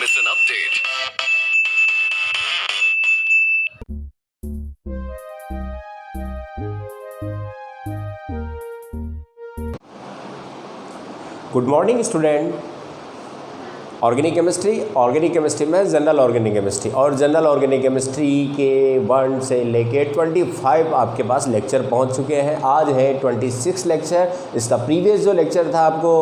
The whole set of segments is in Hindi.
miss an update. Good morning student. Organic chemistry में जनरल ऑर्गेनिक केमिस्ट्री और जनरल ऑर्गेनिक केमिस्ट्री के 1 से लेके 25 आपके पास लेक्चर पहुंच चुके हैं। आज है 26 लेक्चर। इसका प्रीवियस जो लेक्चर था आपको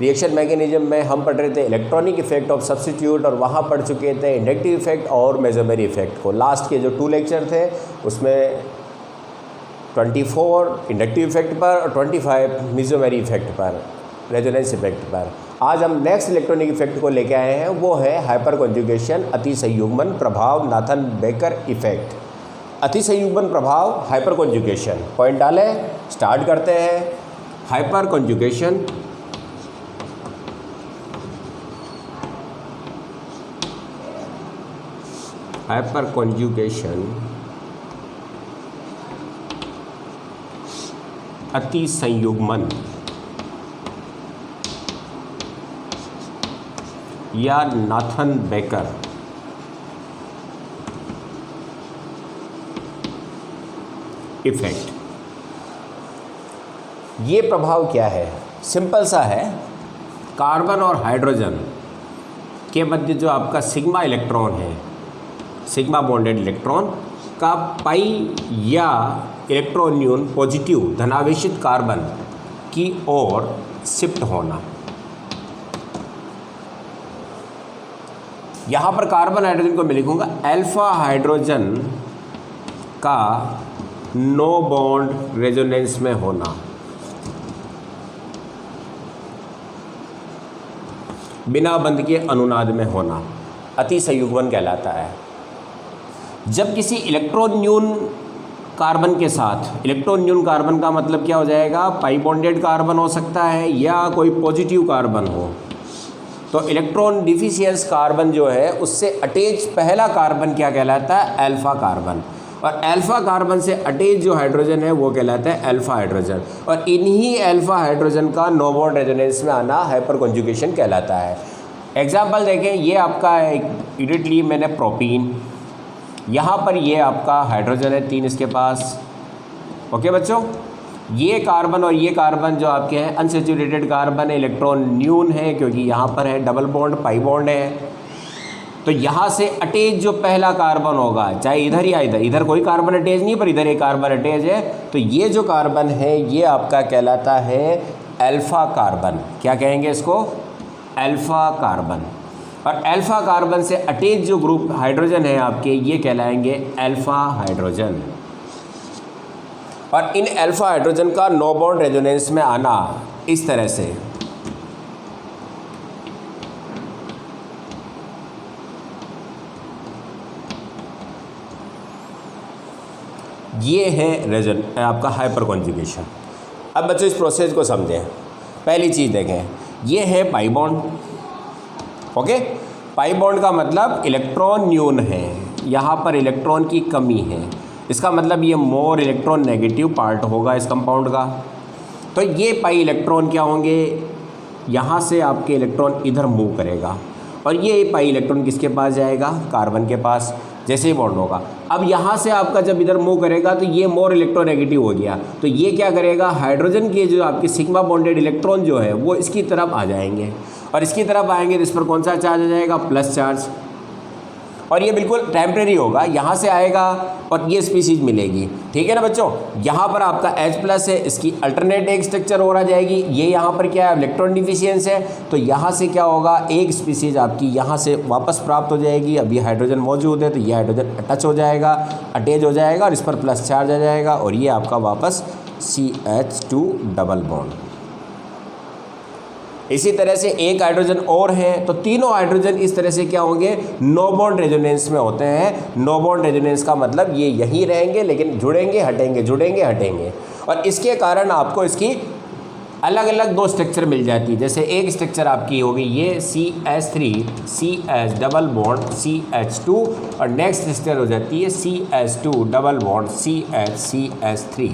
रिएक्शन मैकेनिज्म में हम पढ़ रहे थे इलेक्ट्रॉनिक इफेक्ट ऑफ सब्स्टिट्यूट, और वहाँ पढ़ चुके थे इंडक्टिव इफेक्ट और मेसोमेरी इफेक्ट को। लास्ट के जो 2 लेक्चर थे उसमें 24 इंडक्टिव इफेक्ट पर और 25 मेसोमेरी इफेक्ट पर, रेजोनेंस इफेक्ट पर। आज हम नेक्स्ट इलेक्ट्रॉनिक इफेक्ट को लेके आए हैं, वो है हाइपर कॉन्जुगेशन अतिसंयुग्मन प्रभाव, नाथन बेकर इफेक्ट। अतिसंयुग्मन प्रभाव, हाइपर कॉन्जुगेशन। पॉइंट डालें, स्टार्ट करते हैं। हाइपर कॉन्जुगेशन अतिसंयुग्मन या नाथन बेकर इफेक्ट। ये प्रभाव क्या है? सिंपल सा है। कार्बन और हाइड्रोजन के मध्य जो आपका सिग्मा इलेक्ट्रॉन है, सिग्मा बॉन्डेड इलेक्ट्रॉन का पाई या इलेक्ट्रोन्यून पॉजिटिव धनावेशित कार्बन की ओर शिफ्ट होना। यहाँ पर कार्बन हाइड्रोजन को मैं लिखूँगा अल्फा हाइड्रोजन का नो बॉन्ड रेजोनेंस में होना, बिना बंध के अनुनाद में होना, अतिसंयुग्मन कहलाता है। जब किसी इलेक्ट्रॉन न्यून कार्बन के साथ, इलेक्ट्रॉन न्यून कार्बन का मतलब क्या हो जाएगा? पाई बॉन्डेड कार्बन हो सकता है या कोई पॉजिटिव कार्बन हो। तो इलेक्ट्रॉन डिफिशियंस कार्बन जो है उससे अटैच पहला कार्बन क्या कहलाता है? Alpha carbon. और अल्फा कार्बन से अटैच जो हाइड्रोजन है वो कहलाता है अल्फा हाइड्रोजन। और इन्हीं अल्फा हाइड्रोजन का नो बॉन्ड रेजोनेंस में आना हाइपर कॉन्जुगेशन कहलाता है। एग्जाम्पल देखें, ये आपका यूनिट ली मैंने प्रोपीन, यहाँ पर ये आपका हाइड्रोजन है 3 इसके पास। ओके बच्चों, ये कार्बन और ये कार्बन जो आपके हैं अनसैचुरेटेड कार्बन है, इलेक्ट्रॉन न्यून है क्योंकि यहाँ पर है डबल बॉन्ड, पाई बॉन्ड है। तो यहाँ से अटैच जो पहला कार्बन होगा, चाहे इधर या इधर, इधर कोई कार्बन अटैच नहीं पर इधर एक कार्बन अटैच है, तो ये जो कार्बन है ये आपका कहलाता है अल्फा कार्बन। क्या कहेंगे इसको? Alpha carbon. और अल्फा कार्बन से अटैच जो ग्रुप हाइड्रोजन है आपके, ये कहलाएंगे अल्फा हाइड्रोजन। और इन अल्फा हाइड्रोजन का नो बॉन्ड रेजोनेंस में आना इस तरह से, ये है आपका हाइपर कॉन्जुगेशन। अब बच्चों इस प्रोसेस को समझें। पहली चीज़ देखें, ये है pi bond. Okay, pi bond का मतलब इलेक्ट्रॉन न्यून है, यहाँ पर इलेक्ट्रॉन की कमी है, इसका मतलब ये मोर इलेक्ट्रॉन नेगेटिव पार्ट होगा इस कंपाउंड का। तो ये पाई इलेक्ट्रॉन क्या होंगे? यहाँ से आपके इलेक्ट्रॉन इधर मूव करेगा और ये पाई इलेक्ट्रॉन किसके पास जाएगा? कार्बन के पास, जैसे ही बॉन्ड होगा। अब यहाँ से आपका जब इधर मूव करेगा तो ये मोर इलेक्ट्रोनेगेटिव हो गया, तो ये क्या करेगा? हाइड्रोजन के जो आपके सिग्मा बॉन्डेड इलेक्ट्रॉन जो है वो इसकी तरफ आ जाएंगे, और इसकी तरफ आएंगे तो इस पर कौन सा चार्ज आ जाएगा? Plus charge. और ये बिल्कुल टेम्परेरी होगा, यहाँ से आएगा और ये स्पीसीज मिलेगी। ठीक है ना बच्चों? यहाँ पर आपका H+ है, इसकी अल्टरनेट एक स्ट्रक्चर हो रहा जाएगी। ये यहाँ पर क्या है? इलेक्ट्रॉन डिफिशियंस है, तो यहाँ से क्या होगा? एक स्पीसीज आपकी यहाँ से वापस प्राप्त हो जाएगी। अब ये हाइड्रोजन मौजूद है तो ये हाइड्रोजन टच हो जाएगा, अटैच हो जाएगा और इस पर प्लस चार्ज आ जाएगा, और ये आपका वापस CH2 डबल बॉन्ड। इसी तरह से एक हाइड्रोजन और है, तो तीनों हाइड्रोजन इस तरह से क्या होंगे? नो बॉन्ड रेजोनेंस में होते हैं। नो बॉन्ड रेजोनेंस का मतलब ये यहीं रहेंगे लेकिन जुड़ेंगे हटेंगे, जुड़ेंगे हटेंगे, और इसके कारण आपको इसकी अलग अलग 2 स्ट्रक्चर मिल जाती है। जैसे एक स्ट्रक्चर आपकी होगी ये CH3 CH double bond CH2, और नेक्स्ट स्ट्रक्चर हो जाती है CH2 double bond CH CH3।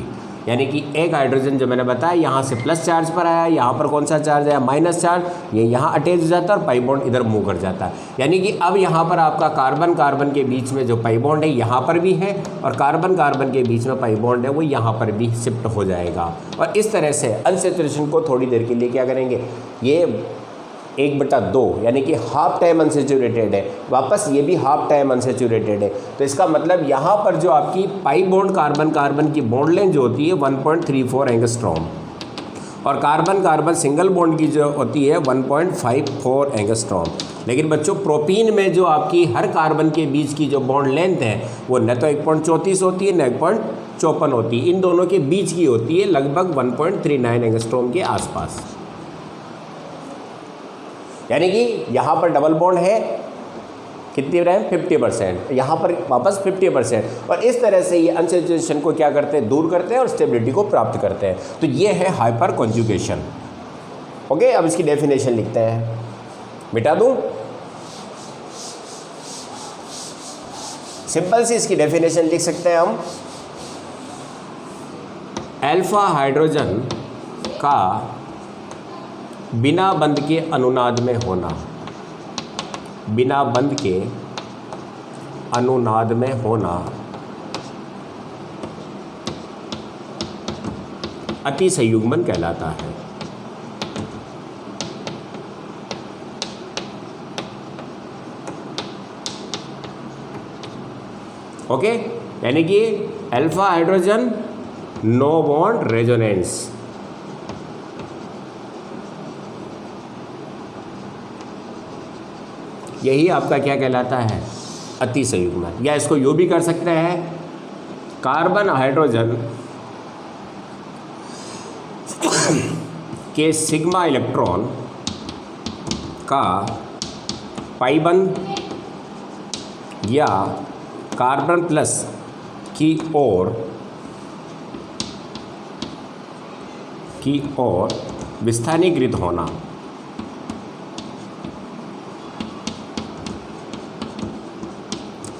यानी कि एक हाइड्रोजन जो मैंने बताया यहाँ से प्लस चार्ज पर आया, यहाँ पर कौन सा चार्ज आया, माइनस चार्ज, ये यहाँ अटैच हो जाता है और पाई बॉन्ड इधर मूव कर जाता है। यानी कि अब यहाँ पर आपका कार्बन कार्बन के बीच में जो पाई बॉन्ड है यहाँ पर भी है और कार्बन कार्बन के बीच में पाई बॉन्ड है वो यहाँ पर भी शिफ्ट हो जाएगा। और इस तरह से अनसैचुरेशन को थोड़ी देर के लिए क्या करेंगे, ये 1/2 यानी कि हाफ टाइम अनसेचुरेटेड है, वापस ये भी हाफ टाइम अनसेचुरेटेड है। तो इसका मतलब यहाँ पर जो आपकी पाई बॉन्ड कार्बन कार्बन की बॉन्ड लेंथ जो होती है 1.34 एंगस्ट्रॉम और कार्बन कार्बन सिंगल बॉन्ड की जो होती है 1.54 एंगस्ट्रॉम। लेकिन बच्चों प्रोपीन में जो आपकी हर कार्बन के बीच की जो बॉन्ड लेंथ है वो न तो 1.34 होती है न 1.54 होती है, इन दोनों के बीच की होती है लगभग 1.39 एंगस्ट्रॉम के आसपास। यानी कि यहाँ पर डबल बॉन्ड है कितनी रहे 50%, यहाँ पर वापस 50%। और इस तरह से ये अनसैचुरेशन को क्या करते हैं, दूर करते हैं और स्टेबिलिटी को प्राप्त करते हैं। तो ये है हाइपर कॉन्जुगेशन। ओके, अब इसकी डेफिनेशन लिखते हैं, मिटा दूँ, सिंपल सी इसकी डेफिनेशन लिख सकते हैं हम, अल्फा हाइड्रोजन का बिना बंध के अनुनाद में होना, बिना बंध के अनुनाद में होना अति संयुग्मन कहलाता है। ओके, यानी कि alpha hydrogen no bond resonance, यही आपका क्या कहलाता है, अति संयुग्मन। या इसको यूँ भी कर सकते हैं, कार्बन हाइड्रोजन के सिग्मा इलेक्ट्रॉन का पाई बंध या कार्बन प्लस की ओर विस्थानीकृत होना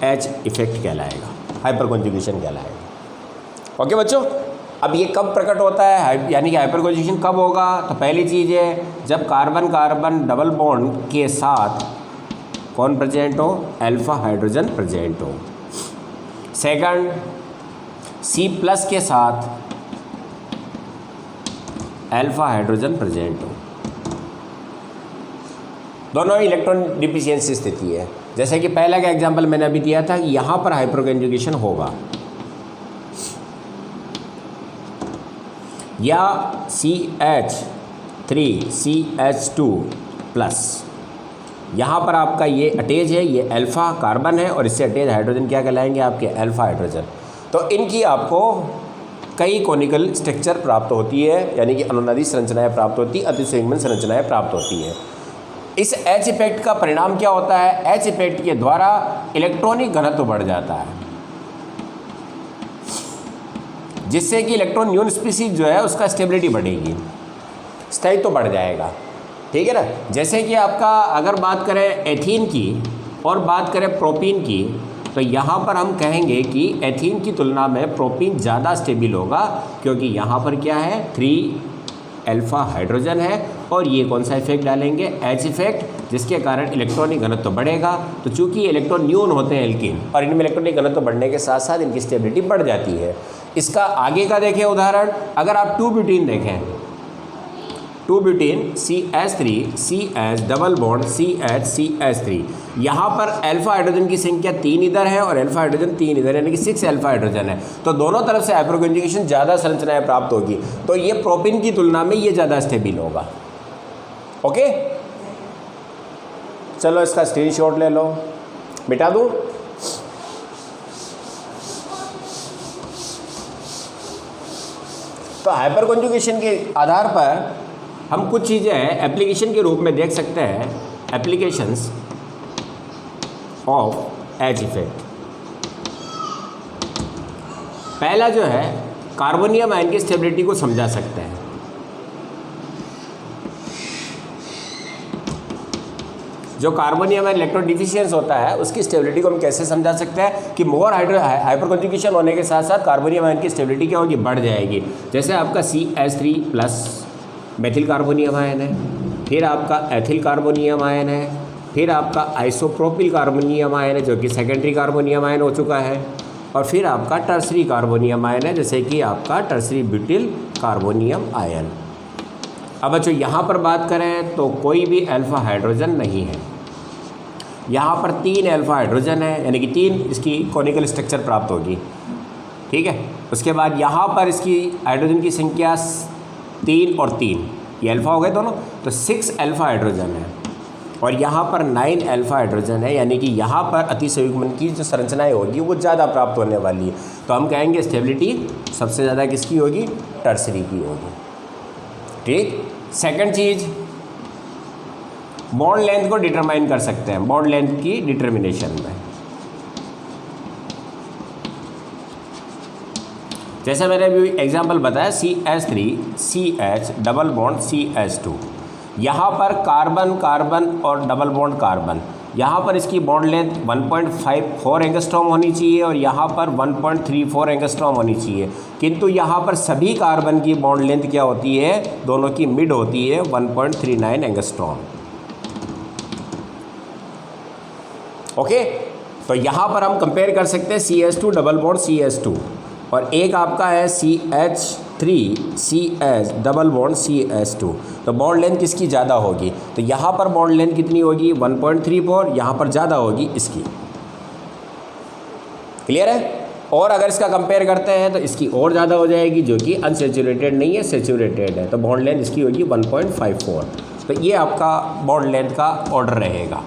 एच इफेक्ट कहलाएगा, हाइपर कॉन्जुगेशन कहलाएगा। ओके बच्चों, अब ये कब प्रकट होता है, यानी कि हाइपर कॉन्जुगेशन कब होगा, तो पहली चीज़ है जब कार्बन कार्बन डबल बॉन्ड के साथ कौन प्रेजेंट हो, अल्फा हाइड्रोजन प्रेजेंट हो। सेकंड, C+ के साथ अल्फा हाइड्रोजन प्रेजेंट हो, दोनों इलेक्ट्रॉन डिफिशियंसी स्थिति है। जैसे कि पहला का एग्जांपल मैंने अभी दिया था कि यहाँ पर हाइपर कॉन्जुगेशन होगा, या CH3CH2+, यहाँ पर आपका ये अटैच है, ये अल्फा कार्बन है और इससे अटैच हाइड्रोजन क्या कहलाएंगे, आपके अल्फा हाइड्रोजन। तो इनकी आपको कई कॉनिकल स्ट्रक्चर प्राप्त होती है, यानी कि अनुनादी संरचनाएं प्राप्त होती है, अतिसंयुग्मन संरचनाएं प्राप्त होती है। इस एच इफेक्ट का परिणाम क्या होता है, एच इफेक्ट के द्वारा इलेक्ट्रॉनिक घनत्व बढ़ जाता है, जिससे कि इलेक्ट्रॉन न्यून स्पीसीज जो है उसका स्टेबिलिटी बढ़ेगी, स्थायित्व तो बढ़ जाएगा। ठीक है ना। जैसे कि आपका अगर बात करें एथीन की और बात करें प्रोपीन की, तो यहाँ पर हम कहेंगे कि एथीन की तुलना में प्रोपीन ज़्यादा स्टेबल होगा, क्योंकि यहाँ पर क्या है 3 अल्फा हाइड्रोजन है और ये कौन सा इफेक्ट डालेंगे, एच इफेक्ट, जिसके कारण इलेक्ट्रॉनिक घनत्व तो बढ़ेगा। तो चूंकि इलेक्ट्रॉन न्यून होते हैं एल्कीन और इनमें इलेक्ट्रॉनिक घनत्व तो बढ़ने के साथ साथ इनकी स्टेबिलिटी बढ़ जाती है। इसका आगे का देखें उदाहरण, अगर आप 2 ब्यूटीन देखें, 2 butene CH3 CH double bond CH CH3, यहाँ पर अल्फा हाइड्रोजन की संख्या 3 इधर है और अल्फा हाइड्रोजन 3 इधर, यानी कि 6 अल्फा हाइड्रोजन है। तो दोनों तरफ से हाइपर कॉन्जुगेशन ज़्यादा संरचनाएं प्राप्त होगी, तो ये प्रोपीन की तुलना में ये ज़्यादा स्टेबल होगा। ओके, चलो इसका स्क्रीनशॉट ले लो, मिटा दूँ। तो हाइपर कॉन्जुगेशन के आधार पर हम कुछ चीज़ें एप्लीकेशन के रूप में देख सकते हैं, एप्लीकेशंस ऑफ एच इफेक्ट। पहला जो है कार्बोनियम आयन की स्टेबिलिटी को समझा सकते हैं। जो कार्बोनियम आयन इलेक्ट्रॉन डिफिशियंस होता है उसकी स्टेबिलिटी को हम कैसे समझा सकते हैं कि मोर हाइपर कॉन्जुगेशन होने के साथ साथ कार्बोनियम आयन की स्टेबिलिटी क्या होगी, बढ़ जाएगी। जैसे आपका CH3 plus methyl carbonium ion है, फिर आपका एथिल कार्बोनियम आयन है, फिर आपका आइसोप्रोपिल कार्बोनियम आयन है जो कि सेकेंडरी कार्बोनियम आयन हो चुका है, और फिर आपका टर्सरी कार्बोनियम आयन है जैसे कि आपका टर्सरी ब्यूटिल कार्बोनियम आयन। अब बच्चों यहाँ पर बात करें तो कोई भी अल्फा हाइड्रोजन नहीं है। यहाँ पर 3 अल्फा हाइड्रोजन है, यानी कि 3 इसकी कॉनिकल स्ट्रक्चर प्राप्त होगी, ठीक है। उसके बाद यहाँ पर इसकी हाइड्रोजन की संख्या 3 और 3, ये अल्फा हो गए दोनों, तो 6 अल्फा हाइड्रोजन है, और यहाँ पर 9 अल्फा हाइड्रोजन है, यानी कि यहाँ पर अतिसंयुग्मन की जो संरचनाएँ होगी वो ज़्यादा प्राप्त होने वाली है। तो हम कहेंगे स्टेबिलिटी सबसे ज़्यादा किसकी होगी, टर्सरी की होगी, ठीक। सेकंड चीज़, बॉन्ड लेंथ को डिटरमाइन कर सकते हैं, बॉन्ड लेंथ की डिटर्मिनेशन में। जैसे मैंने अभी एग्जांपल बताया CH3 CH double bond CH2, यहाँ पर कार्बन कार्बन और डबल बॉन्ड कार्बन, यहाँ पर इसकी बॉन्ड लेंथ 1.54 एंगस्ट्रॉम होनी चाहिए और यहाँ पर 1.34 एंगस्ट्रॉम होनी चाहिए, किंतु यहाँ पर सभी कार्बन की बॉन्ड लेंथ क्या होती है, दोनों की मिड होती है 1.39 एंगस्ट्रॉम। ओके, तो यहाँ पर हम कंपेयर कर सकते हैं CH2 डबल बॉन्ड CH2 और एक आपका है CH3 CH double bond CH2, तो बॉन्ड लेंथ किसकी ज़्यादा होगी, तो यहाँ पर बॉन्ड लेंथ कितनी होगी 1.34, यहाँ पर ज़्यादा होगी इसकी। क्लियर है। और अगर इसका कंपेयर करते हैं तो इसकी और ज़्यादा हो जाएगी जो कि अनसेचुरेटेड नहीं है, सेचुरेटेड है, तो बॉन्ड लेंथ इसकी होगी 1.54। तो ये आपका बॉन्ड लेंथ का ऑर्डर रहेगा।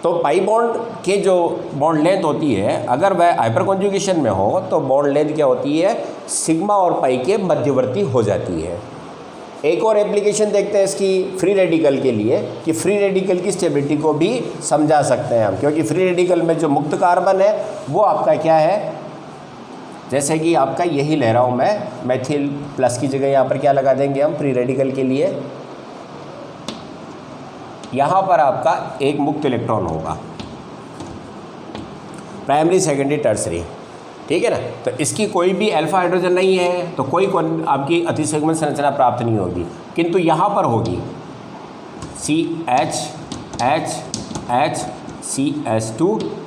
तो पाई बॉन्ड के जो बॉन्ड लेंथ होती है अगर वह हाइपर कॉन्जुगेशन में हो तो बॉन्ड लेंथ क्या होती है, सिग्मा और पाई के मध्यवर्ती हो जाती है। एक और एप्लीकेशन देखते हैं इसकी फ्री रेडिकल के लिए कि फ्री रेडिकल की स्टेबिलिटी को भी समझा सकते हैं हम, क्योंकि फ्री रेडिकल में जो मुक्त कार्बन है वो आपका क्या है, जैसे कि आपका यही ले रहा हूँ मैं, मेथिल प्लस की जगह यहाँ पर क्या लगा देंगे हम फ्री रेडिकल के लिए, यहाँ पर आपका एक मुक्त इलेक्ट्रॉन होगा, प्राइमरी सेकेंडरी टर्सरी, ठीक है ना। तो इसकी कोई भी अल्फा हाइड्रोजन नहीं है तो कोई आपकी अतिसंयुग्मन संरचना प्राप्त नहीं होगी, किंतु यहाँ पर होगी CH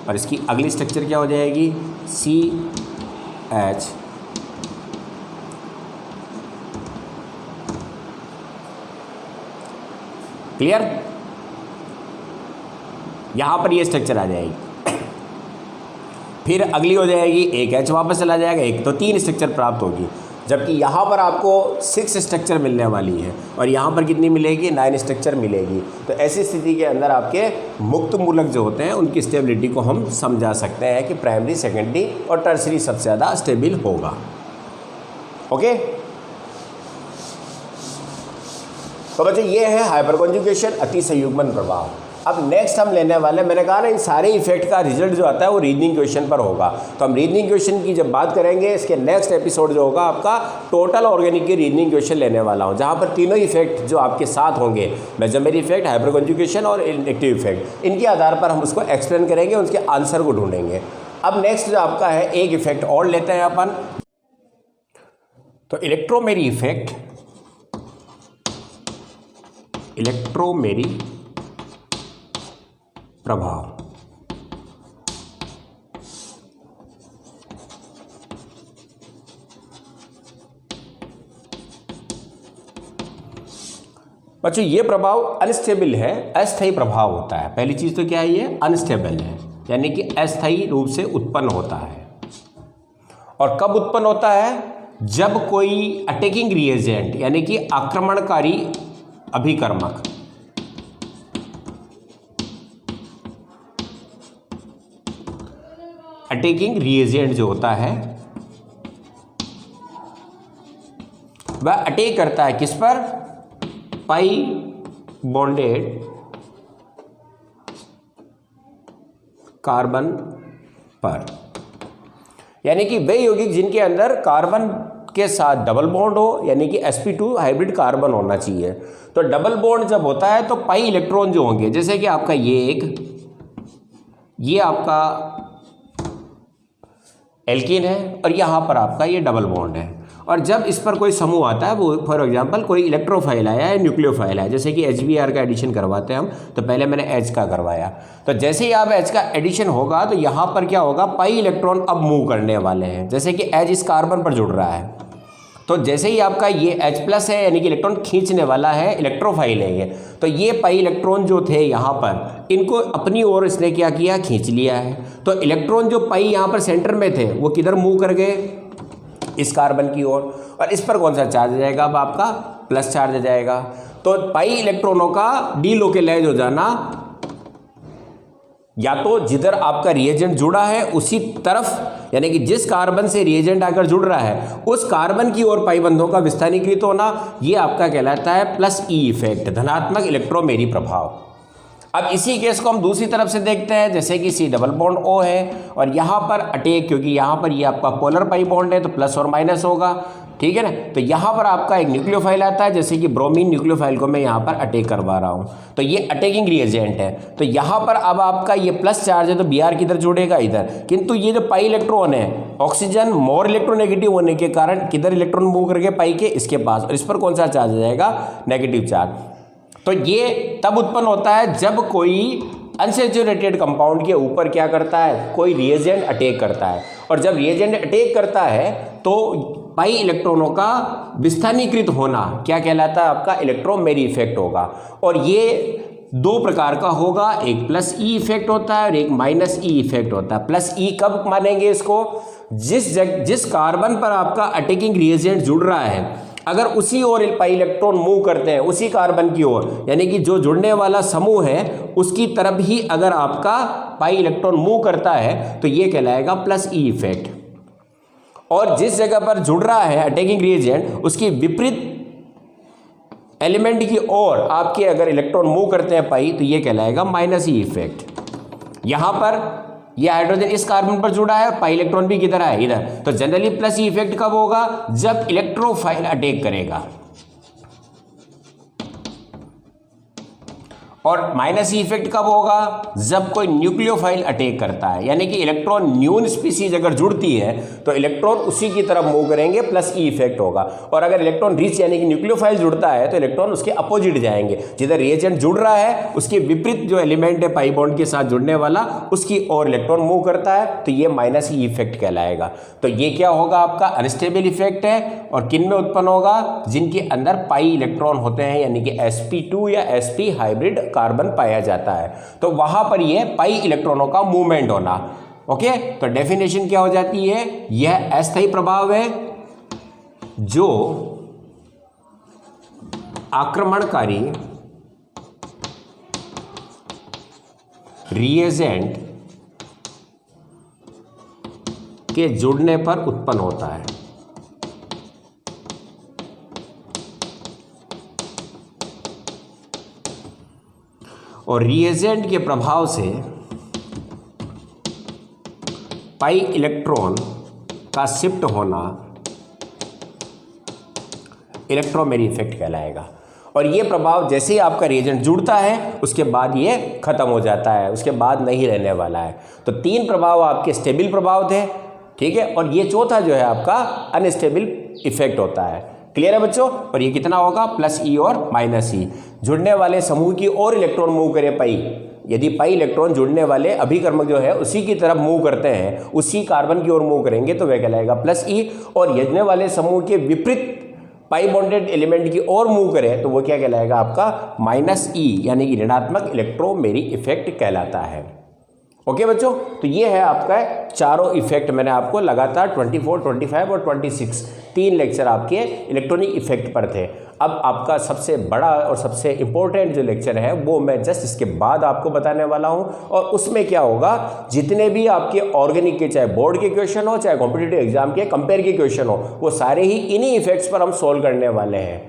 और इसकी अगली स्ट्रक्चर क्या हो जाएगी CH। क्लियर। यहाँ पर ये स्ट्रक्चर आ जाएगी, फिर अगली हो जाएगी एक H वापस चला जाएगा एक, तो 3 स्ट्रक्चर प्राप्त होगी, जबकि यहाँ पर आपको 6 स्ट्रक्चर मिलने वाली है और यहाँ पर कितनी मिलेगी 9 स्ट्रक्चर मिलेगी। तो ऐसी स्थिति के अंदर आपके मुक्त मूलक जो होते हैं उनकी स्टेबिलिटी को हम समझा सकते हैं कि प्राइमरी सेकेंडरी और टर्सरी सबसे ज़्यादा स्टेबल होगा। ओके, तो बच्चों ये है हाइपर कॉन्जुगेशन अतिसंयुग्मन प्रभाव। अब नेक्स्ट हम लेने वाले, मैंने कहा ना इन सारे इफेक्ट का रिजल्ट जो आता है वो रीजनिंग क्वेश्चन पर होगा, तो हम रीजनिंग क्वेश्चन की जब बात करेंगे इसके नेक्स्ट एपिसोड जो होगा आपका टोटल ऑर्गेनिक की रीजनिंग क्वेश्चन लेने वाला हूं, जहां पर तीनों इफेक्ट जो आपके साथ होंगे, मेजरमेंट इफेक्ट, हाइपर कॉन्जुगेशन और इंडक्टिव इफेक्ट, इनके आधार पर हम उसको एक्सप्लेन करेंगे, उसके आंसर को ढूंढेंगे। अब नेक्स्ट जो आपका है एक इफेक्ट और लेते हैं अपन, तो इलेक्ट्रोमेरी इफेक्ट, इलेक्ट्रोमेरी प्रभाव। बच्चों ये प्रभाव अनस्टेबल है, अस्थायी प्रभाव होता है। पहली चीज तो क्या है, ये अनस्टेबल है, यानी कि अस्थायी रूप से उत्पन्न होता है। और कब उत्पन्न होता है, जब कोई अटैकिंग रिएजेंट यानी कि आक्रमणकारी अभिकर्मक अटैकिंग रिएजेंट जो होता है वह अटैक करता है किस पर, पाई बॉन्डेड कार्बन पर, यानी कि वे यौगिक जिनके अंदर कार्बन के साथ डबल बॉन्ड हो, यानी कि sp2 हाइब्रिड कार्बन होना चाहिए। तो डबल बॉन्ड जब होता है तो पाई इलेक्ट्रॉन जो होंगे, जैसे कि आपका ये आपका एल्कीन है और यहाँ पर आपका ये डबल बॉन्ड है, और जब इस पर कोई समूह आता है, वो फॉर एग्जांपल कोई इलेक्ट्रोफाइल आया है, न्यूक्लियोफाइल है, जैसे कि HBr का एडिशन करवाते हैं हम, तो पहले मैंने H का करवाया, तो जैसे ही आप H का एडिशन होगा तो यहाँ पर क्या होगा, पाई इलेक्ट्रॉन अब मूव करने वाले हैं, जैसे कि H इस कार्बन पर जुड़ रहा है, तो जैसे ही आपका ये H+ है, यानी कि इलेक्ट्रॉन खींचने वाला है, इलेक्ट्रोफाइल है ये, तो ये पाई इलेक्ट्रॉन जो थे यहाँ पर, इनको अपनी ओर इसने क्या किया, खींच लिया है। तो इलेक्ट्रॉन जो पाई यहाँ पर सेंटर में थे वो किधर मूव कर गए, इस कार्बन की ओर, और इस पर कौन सा चार्ज आ जाएगा, अब आपका प्लस चार्ज आ जाएगा। तो पाई इलेक्ट्रॉनों का डीलोकेलाइज हो जाना, या तो जिधर आपका रिएजेंट जुड़ा है उसी तरफ, यानी कि जिस कार्बन से रिएजेंट आकर जुड़ रहा है उस कार्बन की ओर पाई बंधों का विस्थानीकृत होना, ये आपका कहलाता है प्लस ई इफेक्ट, धनात्मक इलेक्ट्रोमेरी प्रभाव। अब इसी केस को हम दूसरी तरफ से देखते हैं, जैसे कि C डबल बॉन्ड O है और यहाँ पर अटैक, क्योंकि यहाँ पर ये आपका पोलर पाई बॉन्ड है तो प्लस और माइनस होगा, ठीक है ना। तो यहाँ पर आपका एक न्यूक्लियोफाइल आता है, जैसे कि ब्रोमीन न्यूक्लियोफाइल को मैं यहाँ पर अटैक करवा रहा हूँ, तो ये अटैकिंग रिएजेंट है। तो यहाँ पर अब आपका ये प्लस चार्ज है तो Br किधर जुड़ेगा, इधर, किंतु ये जो पाई इलेक्ट्रॉन है, ऑक्सीजन मोर इलेक्ट्रोनेगेटिव होने के कारण किधर इलेक्ट्रॉन मूव करके पाई के इसके पास, और इस पर कौन सा चार्ज आ जाएगा, नेगेटिव चार्ज। तो ये तब उत्पन्न होता है जब कोई अनसैचुरेटेड कंपाउंड के ऊपर क्या करता है, कोई रिएजेंट अटैक करता है, और जब रिएजेंट अटैक करता है तो पाई इलेक्ट्रॉनों का विस्थानीकृत होना क्या कहलाता है, आपका इलेक्ट्रोमेरी इफेक्ट होगा। और ये दो प्रकार का होगा, एक प्लस ई इफेक्ट होता है और एक माइनस ई इफेक्ट होता है। प्लस ई कब मानेंगे इसको, जिस कार्बन पर आपका अटैकिंग रिएजेंट जुड़ रहा है, अगर उसी ओर पाई इलेक्ट्रॉन मूव करते हैं, उसी कार्बन की ओर, यानी कि जो जुड़ने वाला समूह है उसकी तरफ ही अगर आपका पाई इलेक्ट्रॉन मूव करता है तो ये कहलाएगा प्लस ई इफेक्ट। और जिस जगह पर जुड़ रहा है अटैकिंग रिएजेंट, उसकी विपरीत एलिमेंट की ओर आपके अगर इलेक्ट्रॉन मूव करते हैं पाई, तो ये कहलाएगा माइनस ई इफेक्ट। यहां पर यह हाइड्रोजन इस कार्बन पर जुड़ा है, पाई इलेक्ट्रॉन भी किधर है, इधर। तो जनरली प्लस ई इफेक्ट कब होगा, जब इलेक्ट्रोफाइल अटैक करेगा, और माइनस ई इफेक्ट कब होगा, जब कोई न्यूक्लियोफाइल अटैक करता है, यानी कि इलेक्ट्रॉन न्यून स्पीसीज अगर जुड़ती है तो इलेक्ट्रॉन उसी की तरफ मूव करेंगे, प्लस ई इफेक्ट होगा। और अगर इलेक्ट्रॉन रिच यानी कि न्यूक्लियोफाइल जुड़ता है तो इलेक्ट्रॉन उसके अपोजिट जाएंगे, जिधर रिएजेंट जुड़ रहा है उसके विपरीत जो एलिमेंट है पाई बॉन्ड के साथ जुड़ने वाला, उसकी ओर इलेक्ट्रॉन मूव करता है, तो ये माइनस ई इफेक्ट कहलाएगा। तो ये क्या होगा, आपका अनस्टेबल इफेक्ट है, और किन में उत्पन्न होगा, जिनके अंदर पाई इलेक्ट्रॉन होते हैं, यानी कि sp2 या sp हाइब्रिड कार्बन पाया जाता है, तो वहां पर ये पाई इलेक्ट्रॉनों का मूवमेंट होना। ओके, तो डेफिनेशन क्या हो जाती है, यह अस्थायी प्रभाव है जो आक्रमणकारी रिएजेंट के जुड़ने पर उत्पन्न होता है। और रिएजेंट के प्रभाव से पाई इलेक्ट्रॉन का शिफ्ट होना इलेक्ट्रोमेरी इफेक्ट कहलाएगा। और ये प्रभाव जैसे ही आपका रिएजेंट जुड़ता है उसके बाद ये खत्म हो जाता है, उसके बाद नहीं रहने वाला है। तो तीन प्रभाव आपके स्टेबल प्रभाव थे, ठीक है, और ये चौथा जो है आपका अनस्टेबल इफेक्ट होता है। क्लियर है बच्चों। और ये कितना होगा, प्लस ई और माइनस ई। जुड़ने वाले समूह की ओर इलेक्ट्रॉन मूव करे पाई, यदि पाई इलेक्ट्रॉन जुड़ने वाले अभिकर्मक जो है उसी की तरफ मूव करते हैं, उसी कार्बन की ओर मूव करेंगे, तो वह कहलाएगा प्लस ई। और यजने वाले समूह के विपरीत पाई बॉन्डेड एलिमेंट की ओर मूव करें तो वो क्या कहलाएगा, आपका माइनस ई, यानी कि ऋणात्मक इलेक्ट्रोमेरी इफेक्ट कहलाता है। ओके बच्चों, तो ये है आपका चारों इफेक्ट। मैंने आपको लगातार 24, 25 और 26 तीन लेक्चर आपके इलेक्ट्रॉनिक इफेक्ट पर थे। अब आपका सबसे बड़ा और सबसे इम्पोर्टेंट जो लेक्चर है वो मैं जस्ट इसके बाद आपको बताने वाला हूं। और उसमें क्या होगा, जितने भी आपके ऑर्गेनिक के, चाहे बोर्ड के क्वेश्चन हो चाहे कॉम्पिटिटिव एग्जाम के कंपेयर के क्वेश्चन हो, वो सारे ही इन्हीं इफेक्ट्स पर हम सोल्व करने वाले हैं।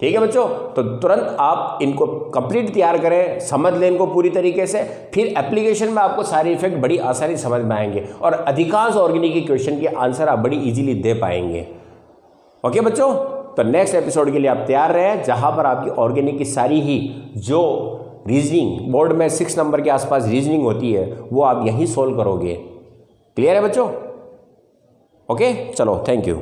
ठीक है बच्चों, तो तुरंत आप इनको कंप्लीट तैयार करें, समझ लें इनको पूरी तरीके से, फिर एप्लीकेशन में आपको सारे इफेक्ट बड़ी आसानी समझ में आएंगे और अधिकांश ऑर्गेनिक के क्वेश्चन के आंसर आप बड़ी इजीली दे पाएंगे। ओके बच्चों, तो नेक्स्ट एपिसोड के लिए आप तैयार रहे, जहां पर आपकी ऑर्गेनिक की सारी ही जो रीजनिंग बोर्ड में 6 नंबर के आसपास रीजनिंग होती है वो आप यहीं सोल्व करोगे। क्लियर है बच्चों? ओके, चलो, थैंक यू।